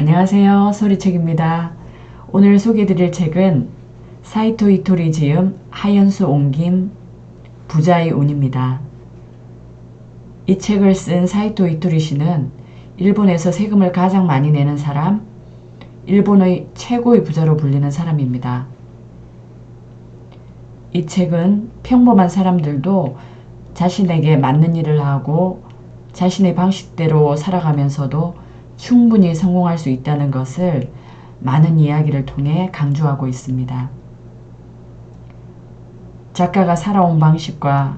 안녕하세요. 소리책입니다. 오늘 소개해드릴 책은 사이토 이토리 지음, 하연수 옮김, 부자의 운입니다. 이 책을 쓴 사이토 이토리 씨는 일본에서 세금을 가장 많이 내는 사람, 일본의 최고의 부자로 불리는 사람입니다. 이 책은 평범한 사람들도 자신에게 맞는 일을 하고 자신의 방식대로 살아가면서도 충분히 성공할 수 있다는 것을 많은 이야기를 통해 강조하고 있습니다. 작가가 살아온 방식과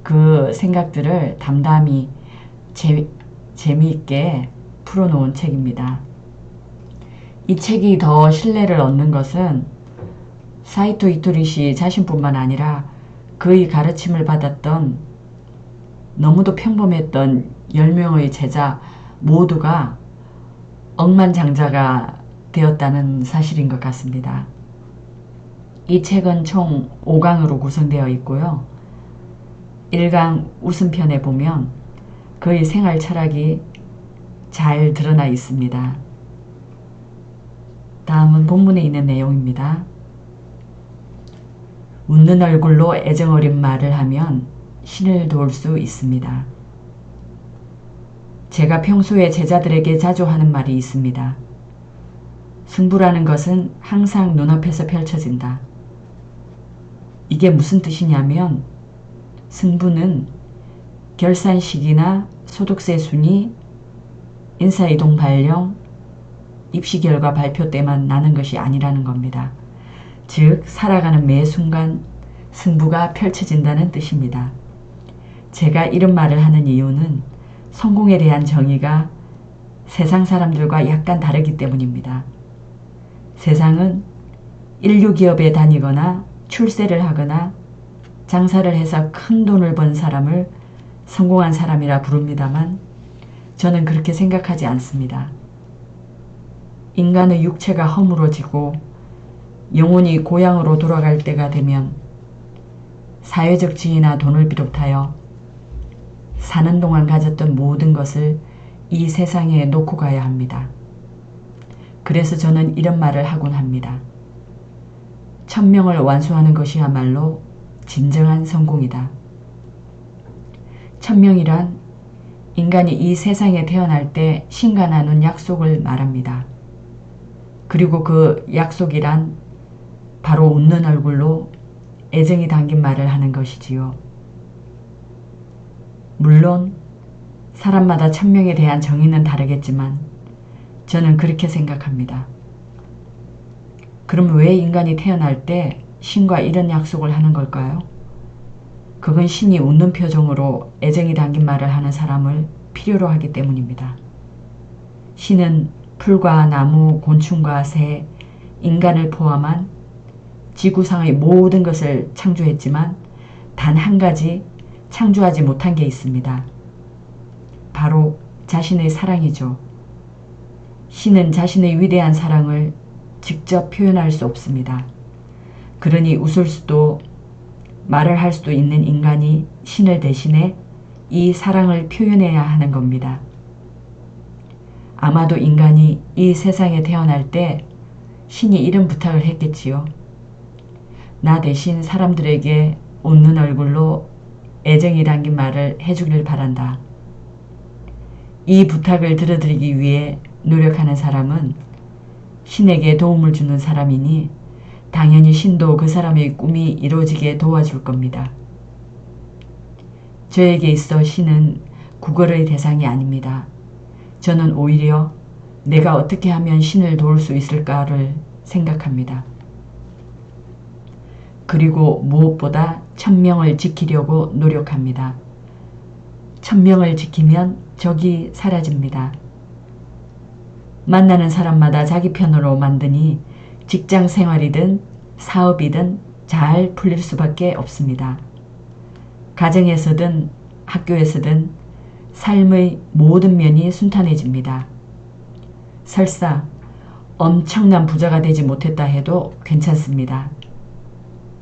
그 생각들을 담담히 재미있게 풀어놓은 책입니다. 이 책이 더 신뢰를 얻는 것은 사이토 이토리 씨 자신뿐만 아니라 그의 가르침을 받았던 너무도 평범했던 10명의 제자 모두가 억만장자가 되었다는 사실인 것 같습니다. 이 책은 총 5강으로 구성되어 있고요. 1강 웃음편에 보면 그의 생활 철학이 잘 드러나 있습니다. 다음은 본문에 있는 내용입니다. 웃는 얼굴로 애정어린 말을 하면 신을 도울 수 있습니다. 제가 평소에 제자들에게 자주 하는 말이 있습니다. 승부라는 것은 항상 눈앞에서 펼쳐진다. 이게 무슨 뜻이냐면 승부는 결산식이나 소득세 순위, 인사이동 발령, 입시 결과 발표 때만 나는 것이 아니라는 겁니다. 즉 살아가는 매 순간 승부가 펼쳐진다는 뜻입니다. 제가 이런 말을 하는 이유는 성공에 대한 정의가 세상 사람들과 약간 다르기 때문입니다. 세상은 인류 기업에 다니거나 출세를 하거나 장사를 해서 큰 돈을 번 사람을 성공한 사람이라 부릅니다만 저는 그렇게 생각하지 않습니다. 인간의 육체가 허물어지고 영혼이 고향으로 돌아갈 때가 되면 사회적 지위나 돈을 비롯하여 사는 동안 가졌던 모든 것을 이 세상에 놓고 가야 합니다. 그래서 저는 이런 말을 하곤 합니다. 1000명을 완수하는 것이야말로 진정한 성공이다. 1000명이란 인간이 이 세상에 태어날 때 신과 나눈 약속을 말합니다. 그리고 그 약속이란 바로 웃는 얼굴로 애정이 담긴 말을 하는 것이지요. 물론 사람마다 1000명에 대한 정의는 다르겠지만 저는 그렇게 생각합니다. 그럼 왜 인간이 태어날 때 신과 이런 약속을 하는 걸까요? 그건 신이 웃는 표정으로 애정이 담긴 말을 하는 사람을 필요로 하기 때문입니다. 신은 풀과 나무, 곤충과 새, 인간을 포함한 지구상의 모든 것을 창조했지만 단 한 가지 창조하지 못한 게 있습니다. 바로 자신의 사랑이죠. 신은 자신의 위대한 사랑을 직접 표현할 수 없습니다. 그러니 웃을 수도 말을 할 수도 있는 인간이 신을 대신해 이 사랑을 표현해야 하는 겁니다. 아마도 인간이 이 세상에 태어날 때 신이 이런 부탁을 했겠지요. 나 대신 사람들에게 웃는 얼굴로 애정이 담긴 말을 해주길 바란다. 이 부탁을 들어드리기 위해 노력하는 사람은 신에게 도움을 주는 사람이니 당연히 신도 그 사람의 꿈이 이루어지게 도와줄 겁니다. 저에게 있어 신은 구걸의 대상이 아닙니다. 저는 오히려 내가 어떻게 하면 신을 도울 수 있을까를 생각합니다. 그리고 무엇보다 1000명을 지키려고 노력합니다. 1000명을 지키면 적이 사라집니다. 만나는 사람마다 자기 편으로 만드니 직장 생활이든 사업이든 잘 풀릴 수밖에 없습니다. 가정에서든 학교에서든 삶의 모든 면이 순탄해집니다. 설사 엄청난 부자가 되지 못했다 해도 괜찮습니다.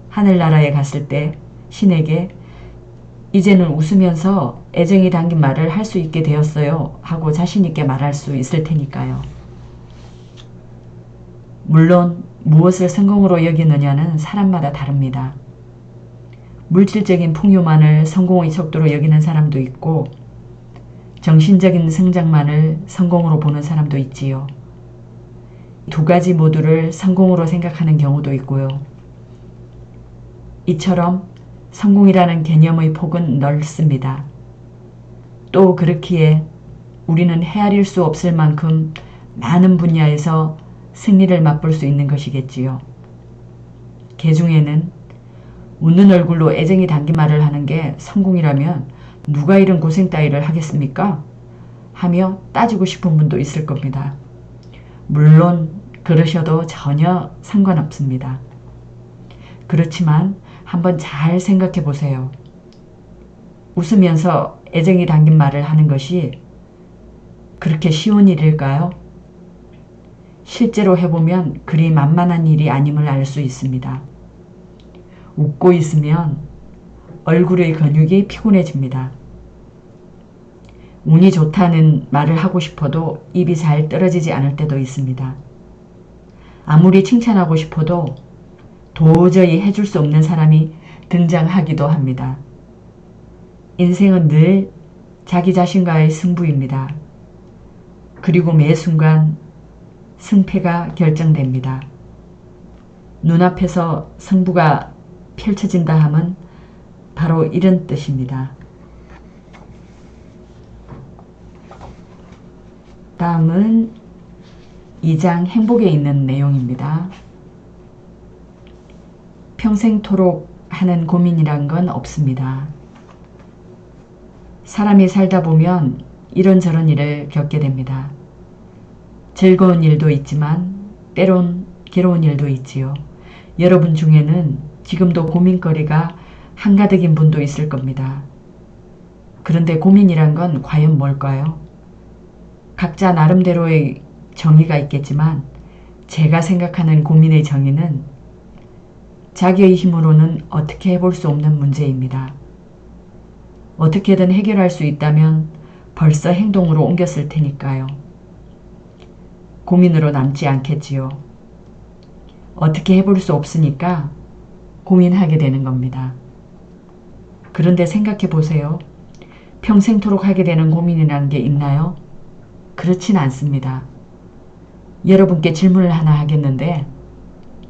하늘나라에 갔을 때 신에게 이제는 웃으면서 애정이 담긴 말을 할 수 있게 되었어요 하고 자신있게 말할 수 있을 테니까요. 물론 무엇을 성공으로 여기느냐는 사람마다 다릅니다. 물질적인 풍요만을 성공의 척도로 여기는 사람도 있고 정신적인 성장만을 성공으로 보는 사람도 있지요. 두 가지 모두를 성공으로 생각하는 경우도 있고요. 이처럼 성공이라는 개념의 폭은 넓습니다. 또 그렇기에 우리는 헤아릴 수 없을 만큼 많은 분야에서 승리를 맛볼 수 있는 것이겠지요. 개중에는 웃는 얼굴로 애정이 담긴 말을 하는 게 성공이라면 누가 이런 고생 따위를 하겠습니까? 하며 따지고 싶은 분도 있을 겁니다. 물론 그러셔도 전혀 상관없습니다. 그렇지만 한번 잘 생각해 보세요. 웃으면서 애정이 담긴 말을 하는 것이 그렇게 쉬운 일일까요? 실제로 해보면 그리 만만한 일이 아님을 알 수 있습니다. 웃고 있으면 얼굴의 근육이 피곤해집니다. 운이 좋다는 말을 하고 싶어도 입이 잘 떨어지지 않을 때도 있습니다. 아무리 칭찬하고 싶어도 도저히 해줄 수 없는 사람이 등장하기도 합니다. 인생은 늘 자기 자신과의 승부입니다. 그리고 매 순간 승패가 결정됩니다. 눈앞에서 승부가 펼쳐진다 함은 바로 이런 뜻입니다. 다음은 2장 행복에 있는 내용입니다. 평생토록 하는 고민이란 건 없습니다. 사람이 살다 보면 이런저런 일을 겪게 됩니다. 즐거운 일도 있지만 때론 괴로운 일도 있지요. 여러분 중에는 지금도 고민거리가 한가득인 분도 있을 겁니다. 그런데 고민이란 건 과연 뭘까요? 각자 나름대로의 정의가 있겠지만 제가 생각하는 고민의 정의는 자기의 힘으로는 어떻게 해볼 수 없는 문제입니다. 어떻게든 해결할 수 있다면 벌써 행동으로 옮겼을 테니까요. 고민으로 남지 않겠지요. 어떻게 해볼 수 없으니까 고민하게 되는 겁니다. 그런데 생각해 보세요. 평생토록 하게 되는 고민이라는 게 있나요? 그렇진 않습니다. 여러분께 질문을 하나 하겠는데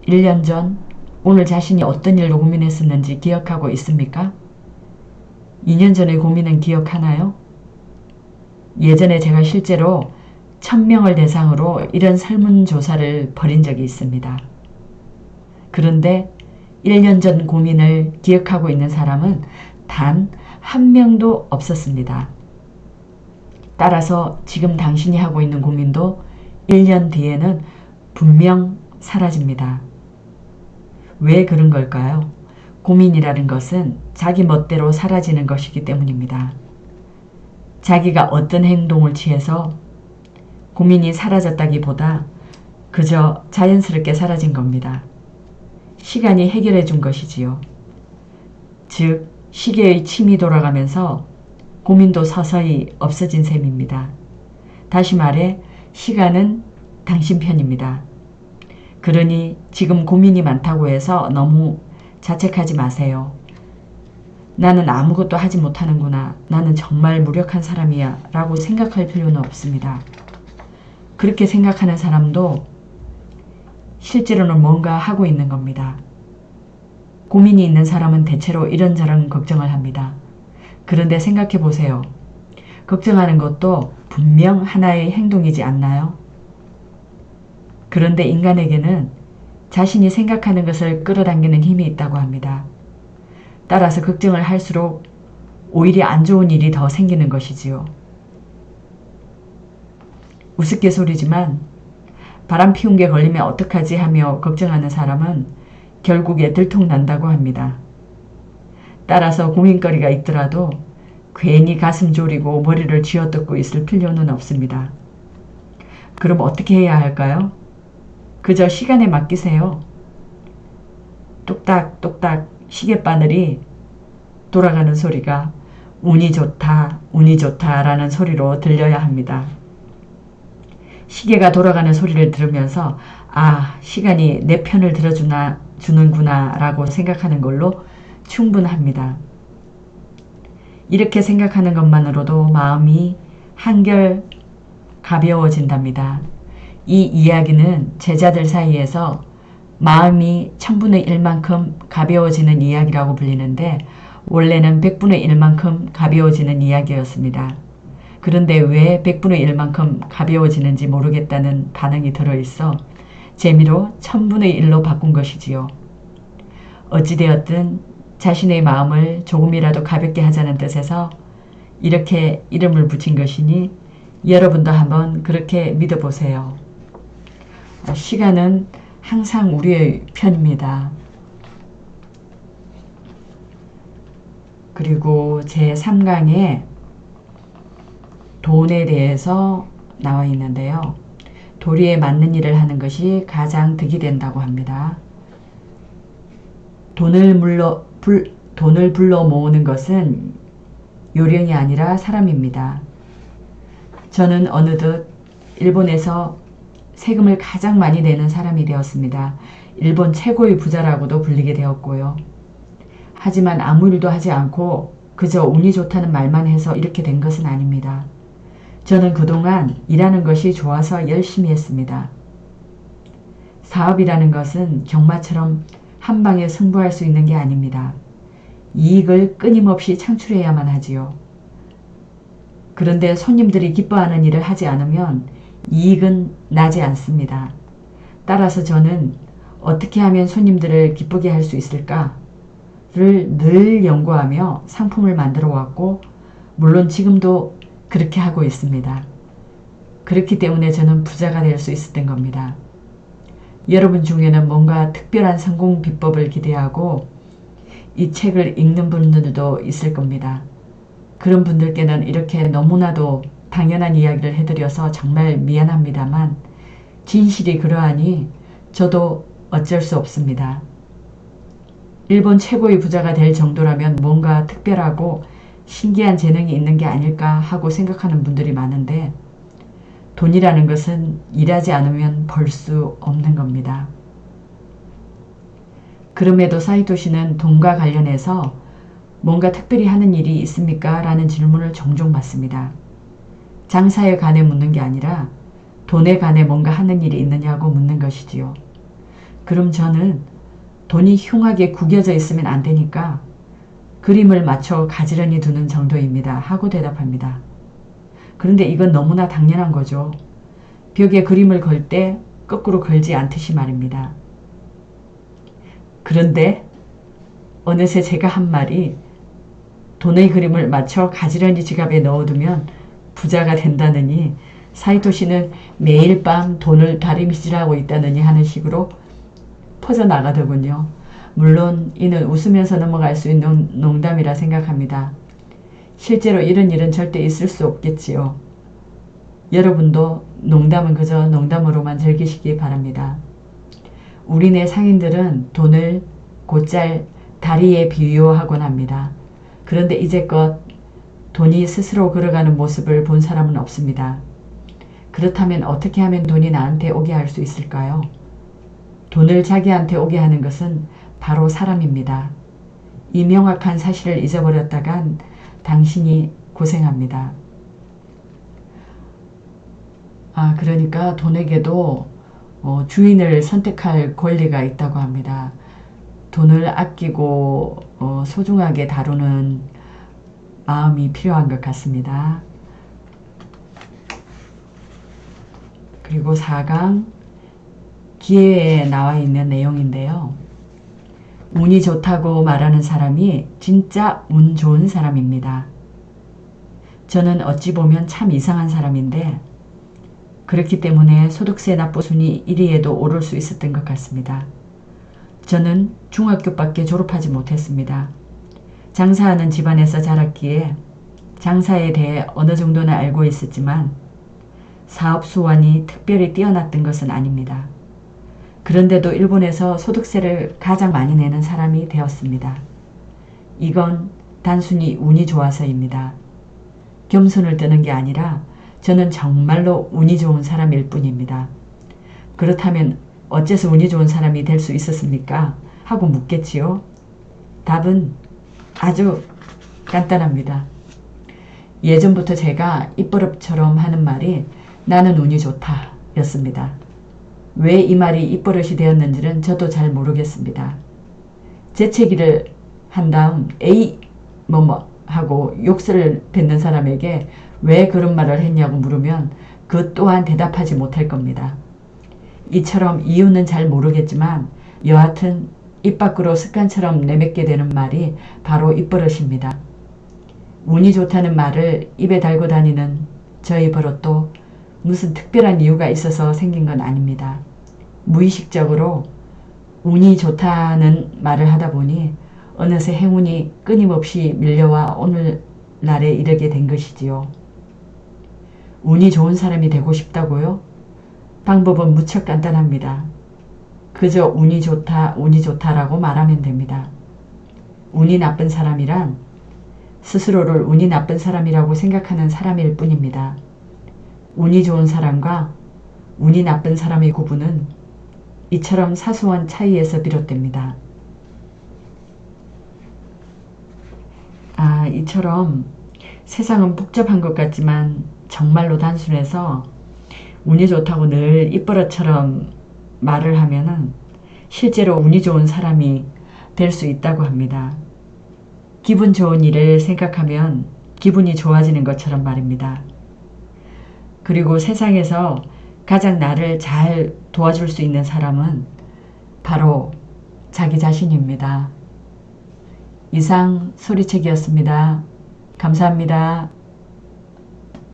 1년 전 오늘 자신이 어떤 일로 고민했었는지 기억하고 있습니까? 2년 전의 고민은 기억하나요? 예전에 제가 실제로 1000명을 대상으로 이런 설문조사를 벌인 적이 있습니다. 그런데 1년 전 고민을 기억하고 있는 사람은 단 한 명도 없었습니다. 따라서 지금 당신이 하고 있는 고민도 1년 뒤에는 분명 사라집니다. 왜 그런 걸까요? 고민이라는 것은 자기 멋대로 사라지는 것이기 때문입니다. 자기가 어떤 행동을 취해서 고민이 사라졌다기보다 그저 자연스럽게 사라진 겁니다. 시간이 해결해 준 것이지요. 즉, 시계의 침이 돌아가면서 고민도 서서히 없어진 셈입니다. 다시 말해 시간은 당신 편입니다. 그러니 지금 고민이 많다고 해서 너무 자책하지 마세요. 나는 아무것도 하지 못하는구나. 나는 정말 무력한 사람이야. 라고 생각할 필요는 없습니다. 그렇게 생각하는 사람도 실제로는 뭔가 하고 있는 겁니다. 고민이 있는 사람은 대체로 이런저런 걱정을 합니다. 그런데 생각해 보세요. 걱정하는 것도 분명 하나의 행동이지 않나요? 그런데 인간에게는 자신이 생각하는 것을 끌어당기는 힘이 있다고 합니다. 따라서 걱정을 할수록 오히려 안 좋은 일이 더 생기는 것이지요. 우스갯소리지만 바람 피운 게 걸리면 어떡하지 하며 걱정하는 사람은 결국에 들통난다고 합니다. 따라서 고민거리가 있더라도 괜히 가슴 졸이고 머리를 쥐어뜯고 있을 필요는 없습니다. 그럼 어떻게 해야 할까요? 그저 시간에 맡기세요. 뚝딱뚝딱 시계바늘이 돌아가는 소리가 운이 좋다, 운이 좋다 라는 소리로 들려야 합니다. 시계가 돌아가는 소리를 들으면서 아, 시간이 내 편을 주는구나 라고 생각하는 걸로 충분합니다. 이렇게 생각하는 것만으로도 마음이 한결 가벼워진답니다. 이 이야기는 제자들 사이에서 마음이 1000분의 1만큼 가벼워지는 이야기라고 불리는데 원래는 100분의 1만큼 가벼워지는 이야기였습니다. 그런데 왜 100분의 1만큼 가벼워지는지 모르겠다는 반응이 들어있어 재미로 1000분의 1로 바꾼 것이지요. 어찌되었든 자신의 마음을 조금이라도 가볍게 하자는 뜻에서 이렇게 이름을 붙인 것이니 여러분도 한번 그렇게 믿어보세요. 시간은 항상 우리의 편입니다. 그리고 제3강에 돈에 대해서 나와 있는데요. 도리에 맞는 일을 하는 것이 가장 득이 된다고 합니다. 돈을 불러 모으는 것은 요령이 아니라 사람입니다. 저는 어느덧 일본에서 세금을 가장 많이 내는 사람이 되었습니다. 일본 최고의 부자라고도 불리게 되었고요. 하지만 아무 일도 하지 않고 그저 운이 좋다는 말만 해서 이렇게 된 것은 아닙니다. 저는 그동안 일하는 것이 좋아서 열심히 했습니다. 사업이라는 것은 경마처럼 한 방에 승부할 수 있는 게 아닙니다. 이익을 끊임없이 창출해야만 하지요. 그런데 손님들이 기뻐하는 일을 하지 않으면 이익은 나지 않습니다. 따라서 저는 어떻게 하면 손님들을 기쁘게 할 수 있을까를 늘 연구하며 상품을 만들어 왔고 물론 지금도 그렇게 하고 있습니다. 그렇기 때문에 저는 부자가 될 수 있었던 겁니다. 여러분 중에는 뭔가 특별한 성공 비법을 기대하고 이 책을 읽는 분들도 있을 겁니다. 그런 분들께는 이렇게 너무나도 당연한 이야기를 해드려서 정말 미안합니다만 진실이 그러하니 저도 어쩔 수 없습니다. 일본 최고의 부자가 될 정도라면 뭔가 특별하고 신기한 재능이 있는 게 아닐까 하고 생각하는 분들이 많은데 돈이라는 것은 일하지 않으면 벌 수 없는 겁니다. 그럼에도 사이토 씨는 돈과 관련해서 뭔가 특별히 하는 일이 있습니까? 라는 질문을 종종 받습니다. 장사에 관해 묻는 게 아니라 돈에 관해 뭔가 하는 일이 있느냐고 묻는 것이지요. 그럼 저는 돈이 흉하게 구겨져 있으면 안 되니까 그림을 맞춰 가지런히 두는 정도입니다. 하고 대답합니다. 그런데 이건 너무나 당연한 거죠. 벽에 그림을 걸 때 거꾸로 걸지 않듯이 말입니다. 그런데 어느새 제가 한 말이 돈의 그림을 맞춰 가지런히 지갑에 넣어두면 부자가 된다느니 사이토 씨는 매일 밤 돈을 다림질하고 있다느니 하는 식으로 퍼져나가더군요. 물론 이는 웃으면서 넘어갈 수 있는 농담이라 생각합니다. 실제로 이런 일은 절대 있을 수 없겠지요. 여러분도 농담은 그저 농담으로만 즐기시기 바랍니다. 우리네 상인들은 돈을 곧잘 다리에 비유하곤 합니다. 그런데 이제껏 돈이 스스로 걸어가는 모습을 본 사람은 없습니다. 그렇다면 어떻게 하면 돈이 나한테 오게 할 수 있을까요? 돈을 자기한테 오게 하는 것은 바로 사람입니다. 이 명확한 사실을 잊어버렸다간 당신이 고생합니다. 그러니까 돈에게도 주인을 선택할 권리가 있다고 합니다. 돈을 아끼고 소중하게 다루는 마음이 필요한 것 같습니다. 그리고 4강 기회에 나와 있는 내용인데요. 운이 좋다고 말하는 사람이 진짜 운 좋은 사람입니다. 저는 어찌 보면 참 이상한 사람인데 그렇기 때문에 소득세 납부 순위 1위에도 오를 수 있었던 것 같습니다. 저는 중학교밖에 졸업하지 못했습니다. 장사하는 집안에서 자랐기에 장사에 대해 어느 정도는 알고 있었지만 사업 수완이 특별히 뛰어났던 것은 아닙니다. 그런데도 일본에서 소득세를 가장 많이 내는 사람이 되었습니다. 이건 단순히 운이 좋아서입니다. 겸손을 뜨는 게 아니라 저는 정말로 운이 좋은 사람일 뿐입니다. 그렇다면 어째서 운이 좋은 사람이 될 수 있었습니까? 하고 묻겠지요. 답은 아주 간단합니다. 예전부터 제가 입버릇처럼 하는 말이 나는 운이 좋다 였습니다. 왜 이 말이 입버릇이 되었는지는 저도 잘 모르겠습니다. 재채기를 한 다음 에이 뭐뭐 하고 욕설을 뱉는 사람에게 왜 그런 말을 했냐고 물으면 그 또한 대답하지 못할 겁니다. 이처럼 이유는 잘 모르겠지만 여하튼 입 밖으로 습관처럼 내뱉게 되는 말이 바로 입버릇입니다. 운이 좋다는 말을 입에 달고 다니는 저희 버릇도 무슨 특별한 이유가 있어서 생긴 건 아닙니다. 무의식적으로 운이 좋다는 말을 하다 보니 어느새 행운이 끊임없이 밀려와 오늘날에 이르게 된 것이지요. 운이 좋은 사람이 되고 싶다고요? 방법은 무척 간단합니다. 그저 운이 좋다라고 말하면 됩니다. 운이 나쁜 사람이란 스스로를 운이 나쁜 사람이라고 생각하는 사람일 뿐입니다. 운이 좋은 사람과 운이 나쁜 사람의 구분은 이처럼 사소한 차이에서 비롯됩니다. 이처럼 세상은 복잡한 것 같지만 정말로 단순해서 운이 좋다고 늘 입버릇처럼 말을 하면은 실제로 운이 좋은 사람이 될 수 있다고 합니다. 기분 좋은 일을 생각하면 기분이 좋아지는 것처럼 말입니다. 그리고 세상에서 가장 나를 잘 도와줄 수 있는 사람은 바로 자기 자신입니다. 이상 소리책이었습니다. 감사합니다.